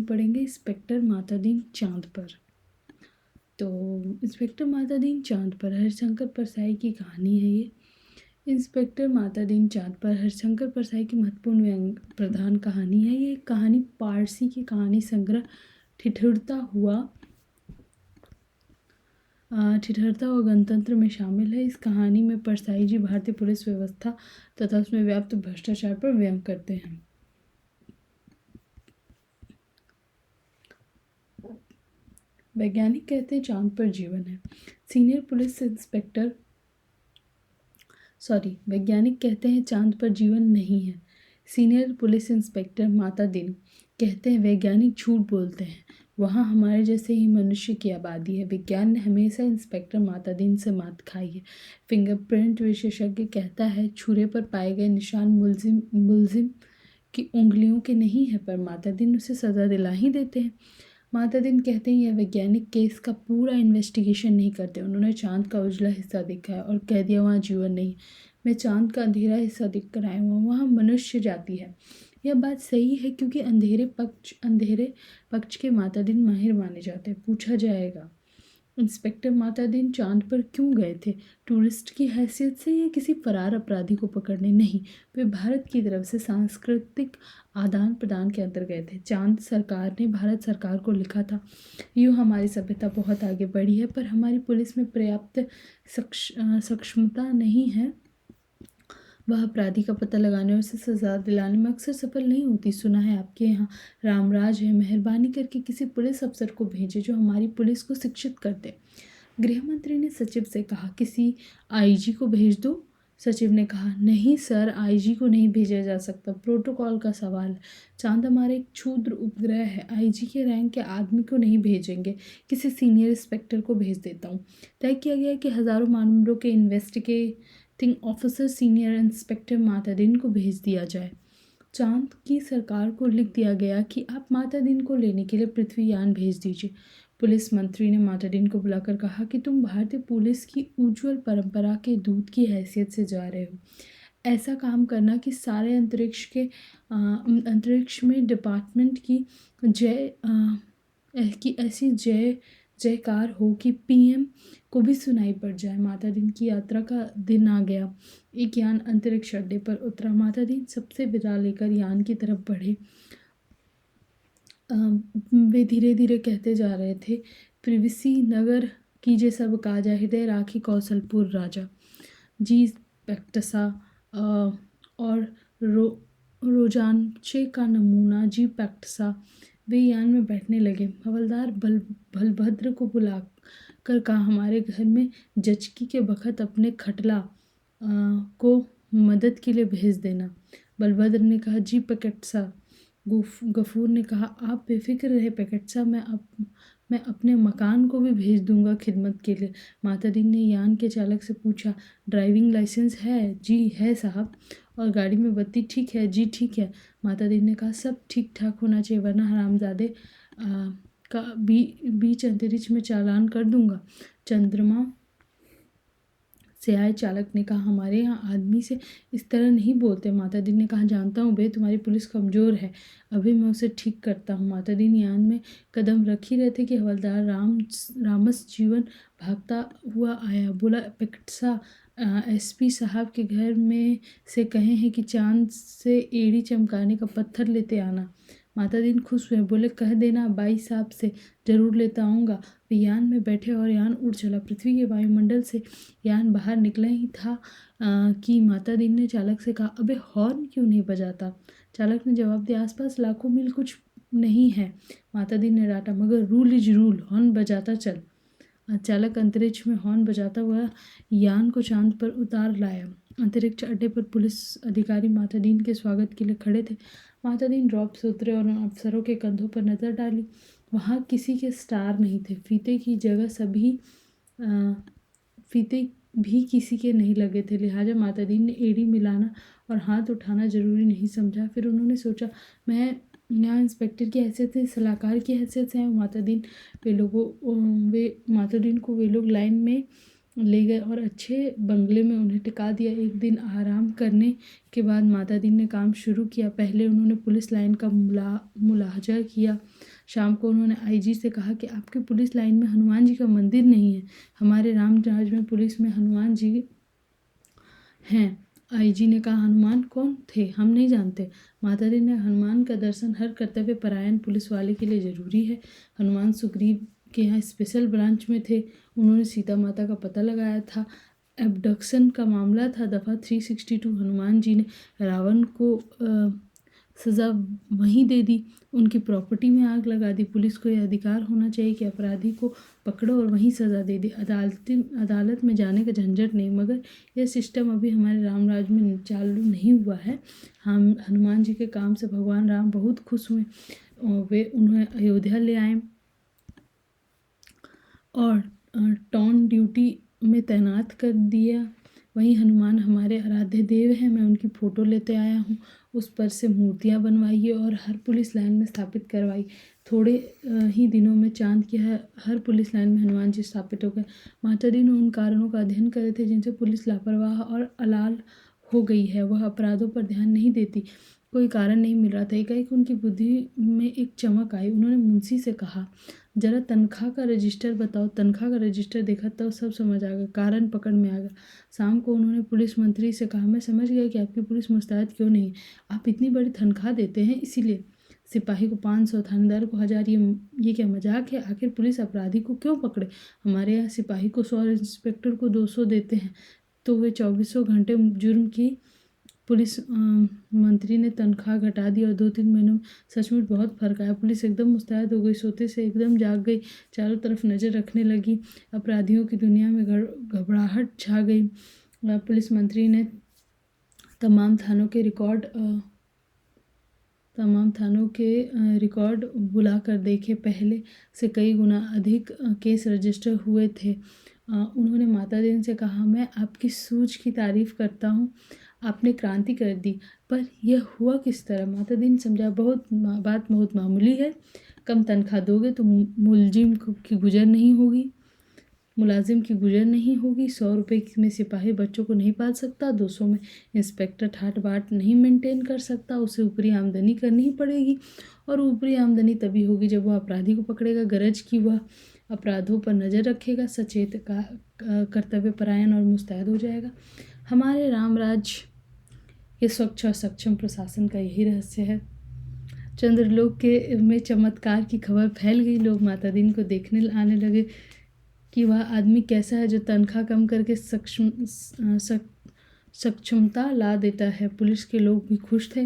पढ़ेंगे इंस्पेक्टर मातादीन चांद पर। तो इंस्पेक्टर मातादीन चांद पर हरिशंकर परसाई की कहानी है ये। इंस्पेक्टर मातादीन चांद पर हरिशंकर परसाई की महत्वपूर्ण व्यंग प्रधान कहानी है। ये कहानी पारसी की कहानी संग्रह ठिठुरता हुआ गणतंत्र में शामिल है। इस कहानी में परसाई जी भारतीय पुलिस व्यवस्था तथा उसमें व्याप्त भ्रष्टाचार पर व्यंग करते हैं। वैज्ञानिक कहते हैं चांद पर जीवन है। वैज्ञानिक कहते हैं चांद पर जीवन नहीं है। सीनियर पुलिस इंस्पेक्टर मातादीन कहते हैं वैज्ञानिक झूठ बोलते हैं, वहाँ हमारे जैसे ही मनुष्य की आबादी है। विज्ञान ने हमेशा इंस्पेक्टर मातादीन से मात खाई है। फिंगरप्रिंट विशेषज्ञ कहता है छुरे पर पाए गए निशान मुलजिम की उंगलियों के नहीं है, पर मातादीन उसे सजा दिला ही देते हैं। मातादीन कहते हैं यह वैज्ञानिक केस का पूरा इन्वेस्टिगेशन नहीं करते। उन्होंने चांद का उजला हिस्सा देखा है और कह दिया वहाँ जीवन नहीं। मैं चांद का अंधेरा हिस्सा देख कर आया हूँ, वहाँ मनुष्य जाति है। यह बात सही है क्योंकि अंधेरे पक्ष के मातादीन माहिर माने जाते हैं। पूछा जाएगा इंस्पेक्टर मातादीन चांद पर क्यों गए थे? टूरिस्ट की हैसियत से या किसी फरार अपराधी को पकड़ने? नहीं, वे भारत की तरफ से सांस्कृतिक आदान प्रदान के अंतर गए थे। चांद सरकार ने भारत सरकार को लिखा था, यूँ हमारी सभ्यता बहुत आगे बढ़ी है पर हमारी पुलिस में पर्याप्त सक्षमता नहीं है। वह अपराधी का पता लगाने और उसे सजा दिलाने में अक्सर सफल नहीं होती। सुना है आपके यहाँ रामराज है, मेहरबानी करके किसी पुलिस अफसर को भेजे जो हमारी पुलिस को शिक्षित कर दे। गृह मंत्री ने सचिव से कहा किसी आईजी को भेज दो। सचिव ने कहा नहीं सर, आईजी को नहीं भेजा जा सकता, प्रोटोकॉल का सवाल है। चांद हमारे एक क्षुद्र उपग्रह है, आईजी के रैंक के आदमी को नहीं भेजेंगे, किसी सीनियर इंस्पेक्टर को भेज देता हूँ। तय किया गया कि हजारों मामलों के investigating officer senior inspector Matadin को भेज दिया जाए। चांद की सरकार को लिख दिया गया कि आप मातादीन को लेने के लिए पृथ्वीयान भेज दीजिए। पुलिस मंत्री ने मातादीन को बुलाकर कहा कि तुम भारतीय पुलिस की उज्जवल परंपरा के दूत की हैसियत से जा रहे हो। ऐसा काम करना कि सारे अंतरिक्ष में डिपार्टमेंट की ऐसी जयकार हो कि पीएम को भी सुनाई पड़ जाए। मातादीन की यात्रा का दिन आ गया। एक यान अंतरिक्ष अड्डे पर उतरा। मातादीन सबसे विदा लेकर यान की तरफ बढ़े। वे धीरे धीरे कहते जा रहे थे, प्रिविसी नगर कीजे सब काजा, हृदय राखी कौशलपुर राजा, जी पैक्टसा और रोजांचे का नमूना जी पैक्टसा। वे यान में बैठने लगे। हवलदार बलभद्र को बुला कर कहा हमारे घर में जचकी के बखत अपने खटला को मदद के लिए भेज देना। बलभद्र ने कहा जी पैकेटसा। गफूर ने कहा आप बेफिक्र रहे पैकेटसा, मैं अपने मकान को भी भेज दूंगा खिदमत के लिए। मातादीन ने यान के चालक से पूछा ड्राइविंग लाइसेंस है? जी है साहब। और गाड़ी में बत्ती ठीक है? जी ठीक है। मातादीन ने कहा सब ठीक ठाक होना चाहिए वरना हरामजादे का बीच अंतरिक्ष में चालान कर दूंगा। चंद्रमा से आए चालक ने कहा हमारे यहाँ आदमी से इस तरह नहीं बोलते। मातादीन ने कहा जानता हूँ बे, तुम्हारी पुलिस कमज़ोर है, अभी मैं उसे ठीक करता हूँ। मातादीन यान में कदम रख ही रहे थे कि हवलदार रामस जीवन भागता हुआ आया। बोला पैकेटसा, एसपी साहब के घर में से कहे हैं कि चांद से एड़ी चमकाने का पत्थर लेते आना। मातादीन खुश हुए, बोले कह देना बाई साहब से, जरूर लेता आऊँगा। वे यान में बैठे और यान उड़ चला। पृथ्वी के वायुमंडल से यान बाहर निकला ही था कि मातादीन ने चालक से कहा अबे हॉर्न क्यों नहीं बजाता? चालक ने जवाब दिया आसपास लाखों मील कुछ नहीं है। मातादीन ने डांटा मगर रूल इज रूल, हॉर्न बजाता चल। चालक अंतरिक्ष में हॉर्न बजाता हुआ यान को चांद पर उतार लाया। अंतरिक्ष अड्डे पर पुलिस अधिकारी मातादीन के स्वागत के लिए खड़े थे। मातादीन ड्रॉप से उतरे और अफसरों के कंधों पर नज़र डाली। वहाँ किसी के स्टार नहीं थे। फीते की जगह फीते भी किसी के नहीं लगे थे, लिहाजा मातादीन ने एड़ी मिलाना और हाथ उठाना जरूरी नहीं समझा। फिर उन्होंने सोचा मैं यहाँ इंस्पेक्टर की हैसियत से, सलाहकार की हैसियत से हैं। मातादीन को वे लोग लाइन में ले गए और अच्छे बंगले में उन्हें टिका दिया। एक दिन आराम करने के बाद मातादीन ने काम शुरू किया। पहले उन्होंने पुलिस लाइन का मुलाहजा किया, शाम को उन्होंने आईजी से कहा कि आपकी पुलिस लाइन में हनुमान जी का मंदिर नहीं है, हमारे रामराज में पुलिस में हनुमान जी हैं। आईजी ने कहा, हनुमान कौन थे, हम नहीं जानते। माता दी ने, हनुमान का दर्शन हर कर्तव्य परायण पुलिस वाले के लिए ज़रूरी है। हनुमान सुग्रीव के यहाँ स्पेशल ब्रांच में थे, उन्होंने सीता माता का पता लगाया था। एबडक्शन का मामला था, दफ़ा 362। हनुमान जी ने रावण को सज़ा वहीं दे दी, उनकी प्रॉपर्टी में आग लगा दी। पुलिस को यह अधिकार होना चाहिए कि अपराधी को पकड़ो और वहीं सज़ा दे दे, अदालत में जाने का झंझट नहीं। मगर यह सिस्टम अभी हमारे रामराज में चालू नहीं हुआ है। हम हनुमान जी के काम से भगवान राम बहुत खुश हुए और वे उन्हें अयोध्या ले आए और टॉन ड्यूटी में तैनात कर दिया। वहीं हनुमान हमारे आराध्य देव हैं, मैं उनकी फ़ोटो लेते आया हूँ। उस पर से मूर्तियाँ बनवाइए और हर पुलिस लाइन में स्थापित करवाई। थोड़े ही दिनों में चांद की हर पुलिस लाइन में हनुमान जी स्थापित हो गए। माता दी ने उन कारणों का अध्ययन करे थे जिनसे पुलिस लापरवाह और अलाल हो गई है। वह अपराधों पर ध्यान नहीं देती, कोई कारण नहीं मिल रहा था। एकाएक उनकी बुद्धि में एक चमक आई। उन्होंने मुंशी से कहा, जरा तनख्वाह का रजिस्टर बताओ। तनख्वाह का रजिस्टर देखा तो सब समझ आ गया, कारण पकड़ में आ गया। शाम को उन्होंने पुलिस मंत्री से कहा, मैं समझ गया कि आपकी पुलिस मुस्तैद क्यों नहीं है। आप इतनी बड़ी तनख्वाह देते हैं इसीलिए। सिपाही को 500, थानेदार को 1000, ये क्या मजाक है। आखिर पुलिस अपराधी को क्यों पकड़े। हमारे यहाँ सिपाही को 100 और इंस्पेक्टर को 200 देते हैं, तो वे 2400 घंटे जुर्म की। पुलिस मंत्री ने तनख्वाह घटा दी और 2-3 महीनों में सचमुच बहुत फर्क आया। पुलिस एकदम मुस्तैद हो गई, सोते से एकदम जाग गई, चारों तरफ नज़र रखने लगी। अपराधियों की दुनिया में घबराहट छा गई। पुलिस मंत्री ने तमाम थानों के रिकॉर्ड बुला कर देखे, पहले से कई गुना अधिक केस रजिस्टर हुए थे। उन्होंने माता दी से कहा, मैं आपकी सूझ की तारीफ़ करता हूँ, आपने क्रांति कर दी, पर यह हुआ किस तरह। माता दी ने समझा, बात बहुत मामूली है। कम तनख्वाह दोगे तो मुलाजिम की गुजर नहीं होगी। 100 रुपये में सिपाही बच्चों को नहीं पाल सकता, 200 में इंस्पेक्टर ठाट बाट नहीं मेंटेन कर सकता, उसे ऊपरी आमदनी करनी ही पड़ेगी। और ऊपरी आमदनी तभी होगी जब वह अपराधी को पकड़ेगा, गरज की वह अपराधों पर नज़र रखेगा, सचेत कर्तव्य परायण और मुस्तैद हो जाएगा। हमारे रामराज के स्वच्छ और सक्षम प्रशासन का यही रहस्य है। चंद्रलोक के में चमत्कार की खबर फैल गई। लोग माता दी को देखने आने लगे कि वह आदमी कैसा है जो तनख्वाह कम करके सक्षमता ला देता है। पुलिस के लोग भी खुश थे।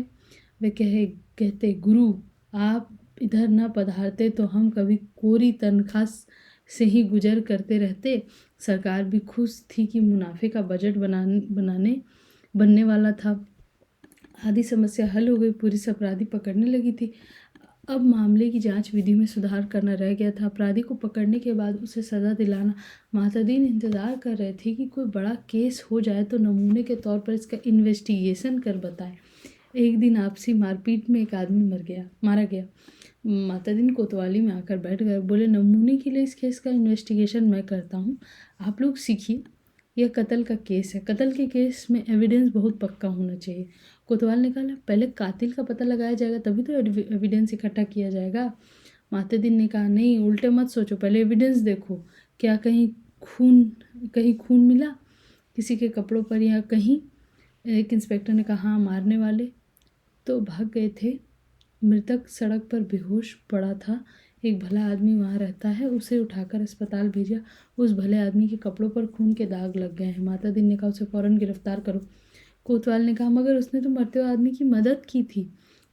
वे कहते, गुरु आप इधर न पधारते तो हम कभी कोरी तनख्वाह से ही गुजर करते रहते। सरकार भी खुश थी कि मुनाफे का बजट बनने वाला था। आधी समस्या हल हो गई, पुलिस अपराधी पकड़ने लगी थी। अब मामले की जांच विधि में सुधार करना रह गया था। अपराधी को पकड़ने के बाद उसे सज़ा दिलाना। माता दी इंतज़ार कर रहे थे कि कोई बड़ा केस हो जाए तो नमूने के तौर पर इसका इन्वेस्टिगेशन कर बताए। एक दिन आपसी मारपीट में एक आदमी मारा गया। माता दी कोतवाली में आकर बैठ गए, बोले, नमूने के लिए इस केस का इन्वेस्टिगेशन मैं करता हूँ, आप लोग सीखिए। यह कत्ल का केस है, कत्ल के केस में एविडेंस बहुत पक्का होना चाहिए। कोतवाल ने कहा, पहले कातिल का पता लगाया जाएगा तभी तो एविडेंस इकट्ठा किया जाएगा। माता दी ने कहा, नहीं, उल्टे मत सोचो, पहले एविडेंस देखो, क्या कहीं खून मिला किसी के कपड़ों पर या कहीं। एक इंस्पेक्टर ने कहा, हाँ, मारने वाले तो भाग गए थे, मृतक सड़क पर बेहोश पड़ा था, एक भला आदमी वहाँ रहता है, उसे उठाकर अस्पताल भेजा, उस भले आदमी के कपड़ों पर खून के दाग लग गए हैं। माता दी ने कहा, उसे फ़ौरन गिरफ्तार करो। कोतवाल ने कहा, मगर उसने तो मरते हुए आदमी की मदद की थी।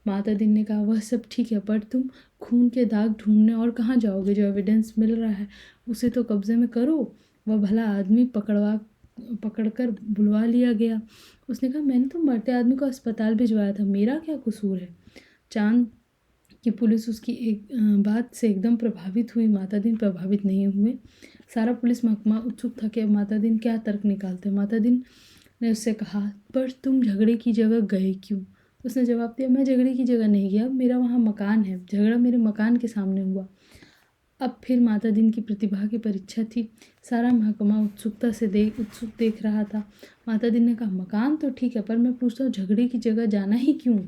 माता दी ने कहा, वह सब ठीक है, पर तुम खून के दाग ढूंढने और कहाँ जाओगे। जो एविडेंस मिल रहा है उसे तो कब्जे में करो। वह भला आदमी पकड़कर बुलवा लिया गया। उसने कहा, मैंने तो मरते आदमी को अस्पताल भिजवाया था, मेरा क्या कसूर है। चांद की पुलिस उसकी एक बात से एकदम प्रभावित हुई। माता दी प्रभावित नहीं हुए। सारा पुलिस महकमा उत्सुक था कि अब माता दी क्या तर्क निकालते। माता दी ने उससे कहा, पर तुम झगड़े की जगह गए क्यों। उसने जवाब दिया, मैं झगड़े की जगह नहीं गया, मेरा वहाँ मकान है, झगड़ा मेरे मकान के सामने हुआ। अब फिर माता दी की प्रतिभा की परीक्षा थी। सारा महकमा उत्सुक देख रहा था। माता दी ने कहा, मकान तो ठीक है, पर मैं पूछता हूँ झगड़े की जगह जाना ही क्यों।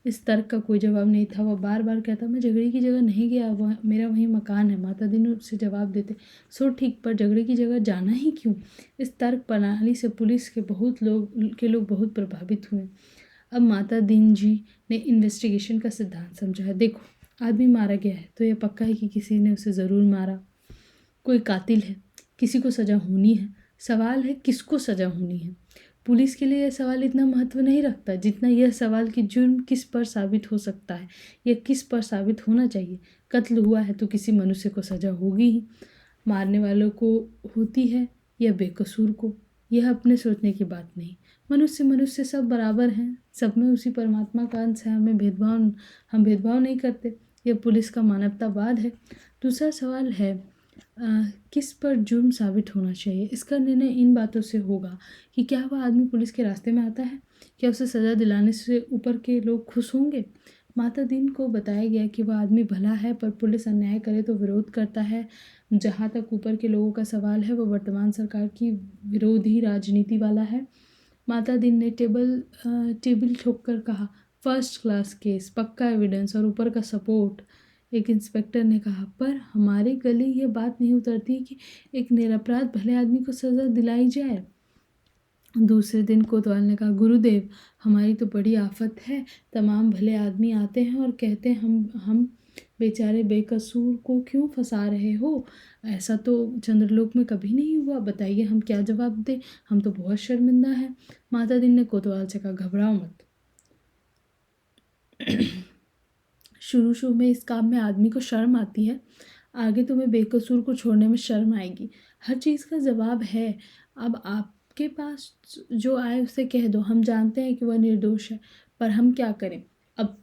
इस तर्क का कोई जवाब नहीं था। वह बार बार कहता, मैं झगड़े की जगह नहीं गया, वह मेरा वहीं मकान है। माता दीन उससे जवाब देते, सो ठीक, पर झगड़े की जगह जाना ही क्यों? इस तर्क प्रणाली से पुलिस के लोग बहुत प्रभावित हुए। अब माता दीन जी ने इन्वेस्टिगेशन का सिद्धांत समझाया। देखो, आदमी मारा गया है तो यह पक्का है कि किसी ने उसे ज़रूर मारा। कोई कातिल है, किसी को सज़ा होनी है। सवाल है किसको सज़ा होनी है। पुलिस के लिए यह सवाल इतना महत्व नहीं रखता जितना यह सवाल कि जुर्म किस पर साबित हो सकता है या किस पर साबित होना चाहिए। कत्ल हुआ है तो किसी मनुष्य को सज़ा होगी ही, मारने वालों को होती है या बेकसूर को। यह अपने सोचने की बात नहीं। मनुष्य सब बराबर हैं, सब में उसी परमात्मा का अंश है। हम भेदभाव नहीं करते। यह पुलिस का मानवतावाद है। दूसरा सवाल है किस पर जुर्म साबित होना चाहिए। इसका निर्णय इन बातों से होगा कि क्या वह आदमी पुलिस के रास्ते में आता है, क्या उसे सज़ा दिलाने से ऊपर के लोग खुश होंगे। माता दीन को बताया गया कि वह आदमी भला है, पर पुलिस अन्याय करे तो विरोध करता है। जहाँ तक ऊपर के लोगों का सवाल है, वह वर्तमान सरकार की विरोधी राजनीति वाला है। माता दीन ने टेबल ठोक कर कहा, फर्स्ट क्लास केस, पक्का एविडेंस और ऊपर का सपोर्ट। एक इंस्पेक्टर ने कहा, पर हमारे गले ये बात नहीं उतरती कि एक निरपराध भले आदमी को सज़ा दिलाई जाए। दूसरे दिन कोतवाल ने कहा, गुरुदेव, हमारी तो बड़ी आफत है। तमाम भले आदमी आते हैं और कहते हैं हम बेचारे बेकसूर को क्यों फंसा रहे हो। ऐसा तो चंद्रलोक में कभी नहीं हुआ। बताइए हम क्या जवाब दें, हम तो बहुत शर्मिंदा हैं। माता दीन ने कोतवाल से कहा, घबराओ मत। शुरू में इस काम में आदमी को शर्म आती है, आगे तुम्हें बेकसूर को छोड़ने में शर्म आएगी। हर चीज़ का जवाब है। अब आपके पास जो आए उसे कह दो, हम जानते हैं कि वह निर्दोष है, पर हम क्या करें। अब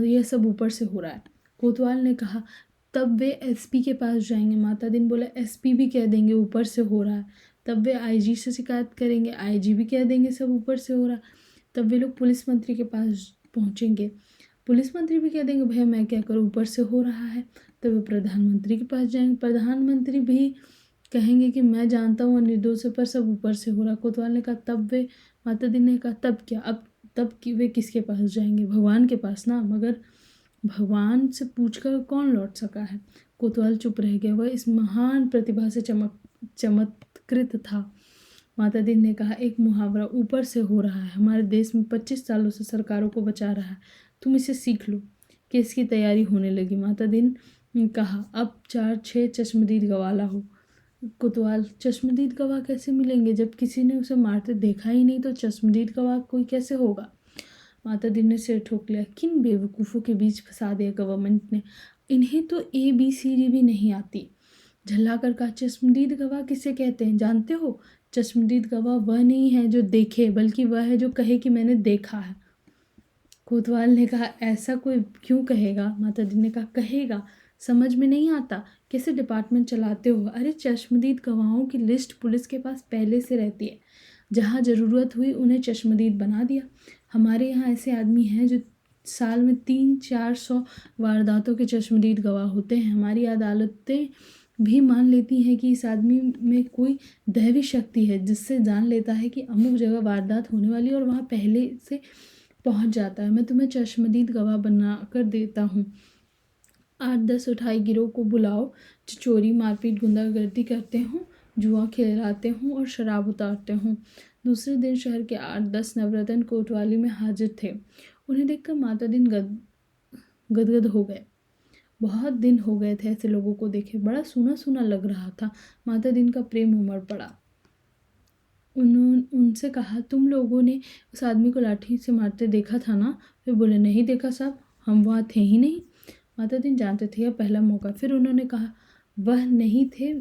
यह सब ऊपर से हो रहा है। कोतवाल ने कहा, तब वे एसपी के पास जाएंगे। माता दीन बोले, एसपी भी कह देंगे ऊपर से हो रहा है। तब वे आईजी से शिकायत करेंगे, आईजी भी कह देंगे सब ऊपर से हो रहा है। तब वे लोग पुलिस मंत्री के पास पहुंचेंगे, पुलिस मंत्री भी कह देंगे, भैया मैं क्या करूँ, ऊपर से हो रहा है। तो वे प्रधानमंत्री के पास जाएंगे, प्रधानमंत्री भी कहेंगे कि मैं जानता हूँ निर्दोष है, पर सब ऊपर से हो रहा। कोतवाल ने कहा, तब वे, माता दी ने कहा, तब क्या। अब तब कि वे किसके पास जाएंगे, भगवान के पास ना, मगर भगवान से पूछकर कौन लौट सका है। कोतवाल चुप रह गया, वह इस महान प्रतिभा से चमत्कृत था। माता दी ने कहा, एक मुहावरा ऊपर से हो रहा है हमारे देश में 25 सालों से सरकारों को बचा रहा है, तुम इसे सीख लो। केस की तैयारी होने लगी। माता दीन ने कहा, अब 4-6 चश्मदीद गवाह लाओ। कोतवाल, चश्मदीद गवाह कैसे मिलेंगे, जब किसी ने उसे मारते देखा ही नहीं तो चश्मदीद गवाह कोई कैसे होगा। माता दीन ने सिर ठोक लिया, किन बेवकूफ़ों के बीच फंसा दिया गवर्नमेंट ने, इन्हें तो ABCD भी नहीं आती। झल्ला कर कहा, चश्मदीद गवाह किसे कहते हैं जानते हो। चश्मदीद गवाह वह नहीं है जो देखे, बल्कि वह है जो कहे कि मैंने देखा है। कोतवाल ने कहा, ऐसा कोई क्यों कहेगा। माता दी ने कहा, कहेगा, समझ में नहीं आता, कैसे डिपार्टमेंट चलाते हो। अरे चश्मदीद गवाहों की लिस्ट पुलिस के पास पहले से रहती है, जहाँ ज़रूरत हुई उन्हें चश्मदीद बना दिया। हमारे यहाँ ऐसे आदमी हैं जो साल में 300-400 वारदातों के चश्मदीद गवाह होते हैं। हमारी अदालतें भी मान लेती हैं कि इस आदमी में कोई दैवी शक्ति है, जिससे जान लेता है कि अमुक जगह वारदात होने वाली है और वहाँ पहले से पहुंच जाता है। मैं तुम्हें चश्मदीद गवाह बना कर देता हूँ। 8-10 उठाई गिरोह को बुलाओ जो चोरी, मारपीट, गुंडागर्दी करते हों, जुआ खिलाते हों और शराब उतारते हों। दूसरे दिन शहर के 8-10 नवरत्न कोतवाली में हाजिर थे। उन्हें देखकर माता दीन गदगद हो गए। बहुत दिन हो गए थे ऐसे लोगों को देखे, बड़ा सूना सूना लग रहा था। माता दीन का प्रेम उमड़ पड़ा। उन्होंने उनसे कहा, तुम लोगों ने उस आदमी को लाठी से मारते देखा था ना। वे बोले, नहीं देखा साहब, हम वहाँ थे ही नहीं। माता दीन जानते थे यह पहला मौका। फिर उन्होंने कहा, वह नहीं थे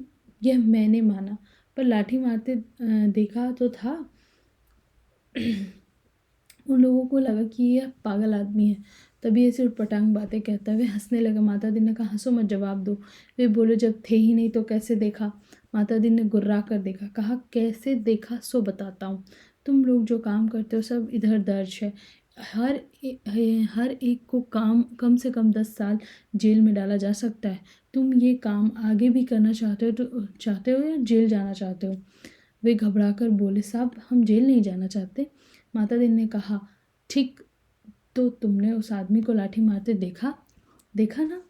यह मैंने माना, पर लाठी मारते देखा तो था। उन लोगों को लगा कि यह पागल आदमी है, तभी ऐसे उटपटांग बातें कहता है। वे हंसने लगे। माता दी ने कहा, हंसो मत, जवाब दो। वे बोले, जब थे ही नहीं तो कैसे देखा। माता दी ने गुर्रा कर देखा। कहा, कैसे देखा सो बताता हूँ। तुम लोग जो काम करते हो सब इधर दर्ज है। हर एक को कम से कम 10 साल जेल में डाला जा सकता है। तुम ये काम आगे भी करना चाहते हो या जेल जाना चाहते हो। वे घबरा कर बोले, साहब हम जेल नहीं जाना चाहते। माता दी ने कहा, ठीक तो तुमने उस आदमी को लाठी मारते देखा ना।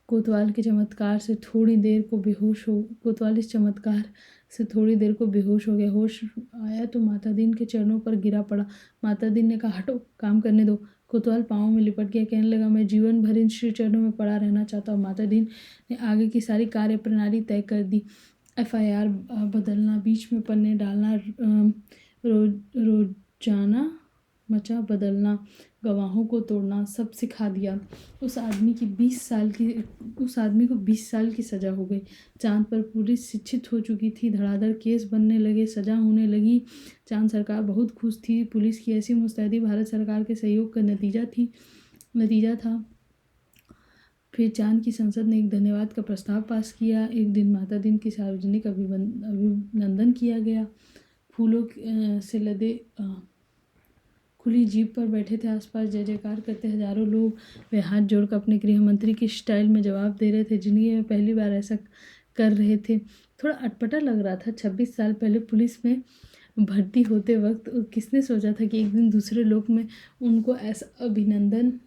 कोतवाल इस चमत्कार से थोड़ी देर को बेहोश हो गया। होश आया तो माता दीन के चरणों पर गिरा पड़ा। माता दीन ने कहा, हटो, काम करने दो। कोतवाल पाँव में लिपट गया, कहने लगा, मैं जीवन भर इन श्री चरणों में पड़ा रहना चाहता हूँ। माता दीन ने आगे की सारी कार्य प्रणाली तय कर दी। FIR बदलना, बीच में पन्ने डालना, रोजाना मचा बदलना, गवाहों को तोड़ना, सब सिखा दिया। उस आदमी को 20 साल की सज़ा हो गई। चांद पर पुलिस शिक्षित हो चुकी थी, धड़ाधड़ केस बनने लगे, सज़ा होने लगी। चांद सरकार बहुत खुश थी। पुलिस की ऐसी मुस्तैदी भारत सरकार के सहयोग का नतीजा था। फिर चांद की संसद ने एक धन्यवाद का प्रस्ताव पास किया। एक दिन माता दीन की सार्वजनिक अभिनंदन किया गया। फूलों से लदे खुली जीप पर बैठे थे। आसपास जय जयकार करते हजारों लोग। वे हाथ जोड़कर अपने गृह मंत्री की स्टाइल में जवाब दे रहे थे। जिंदगी में पहली बार ऐसा कर रहे थे। थोड़ा अटपटा लग रहा था। 26 साल पहले पुलिस में भर्ती होते वक्त किसने सोचा था कि एक दिन दूसरे लोक में उनको ऐसा अभिनंदन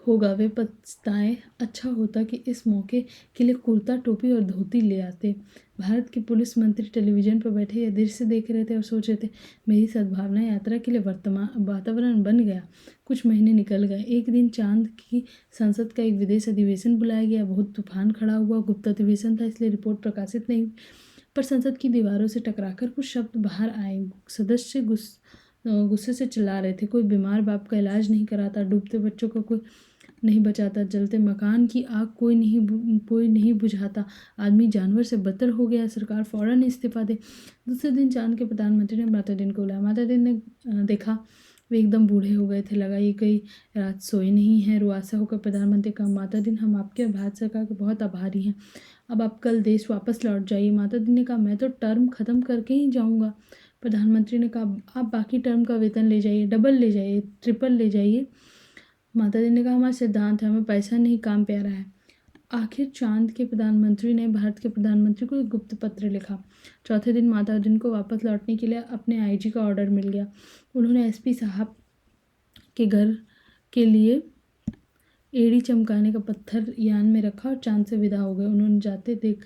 होगा। वे पछताए। अच्छा होता कि इस मौके के लिए कुर्ता, टोपी और धोती ले आते। भारत के पुलिस मंत्री टेलीविजन पर बैठे यह दृश्य देख रहे थे और सोच रहे थे, मेरी सद्भावना यात्रा के लिए वातावरण बन गया। कुछ महीने निकल गए। एक दिन चांद की संसद का एक विदेश अधिवेशन बुलाया गया। बहुत तूफान खड़ा हुआ। गुप्त अधिवेशन था, इसलिए रिपोर्ट प्रकाशित नहीं, पर संसद की दीवारों से टकराकर कुछ शब्द बाहर आए। सदस्य गुस्से से चिल्ला रहे थे। कोई बीमार बाप का इलाज नहीं कराता, डूबते बच्चों को कोई नहीं बचाता, जलते मकान की आग कोई नहीं बुझाता, आदमी जानवर से बदतर हो गया, सरकार फौरन इस्तीफा दे। दूसरे दिन चांद के प्रधानमंत्री ने माता दीन को बुलाया। माता दीन ने देखा वे एकदम बूढ़े हो गए थे। लगा ये कई रात सोए नहीं हैं। रुआसा होकर प्रधानमंत्री कहा, माता दीन, हम आपके और भारत सरकार के बहुत आभारी हैं। अब आप कल देश वापस लौट जाइए। माता दीन ने कहा, मैं तो टर्म ख़त्म करके ही जाऊँगा। प्रधानमंत्री ने कहा, आप बाकी टर्म का वेतन ले जाइए, डबल ले जाइए, ट्रिपल ले जाइए। माता जी ने कहा, हमारा सिद्धांत है, हमें पैसा नहीं, काम प्यारा है। आखिर चांद के प्रधानमंत्री ने भारत के प्रधानमंत्री को एक गुप्त पत्र लिखा। चौथे दिन माता दिन को वापस लौटने के लिए अपने IG का ऑर्डर मिल गया। उन्होंने SP साहब के घर के लिए एड़ी चमकाने का पत्थर यान में रखा और चांद से विदा हो गए। उन्होंने जाते देख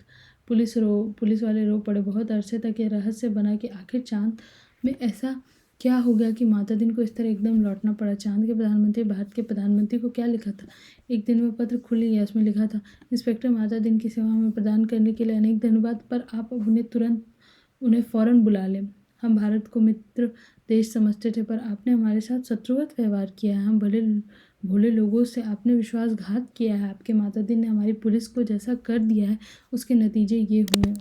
पुलिस वाले रो पड़े। बहुत अरसे तक ये रहस्य बना कि आखिर चांद में ऐसा क्या हो गया कि माता दिन को इस तरह एकदम लौटना पड़ा। चांद के प्रधानमंत्री भारत के प्रधानमंत्री को क्या लिखा था? एक दिन वह पत्र खुल गया। उसमें लिखा था, इंस्पेक्टर, माता दिन की सेवा में प्रदान करने के लिए अनेक धन्यवाद, पर आप उन्हें फ़ौरन बुला लें। हम भारत को मित्र देश समझते थे, पर आपने हमारे साथ शत्रुवत व्यवहार किया है। हम भोले लोगों से आपने विश्वासघात किया है। आपके माता दिन ने हमारी पुलिस को जैसा कर दिया है, उसके नतीजे ये हुए।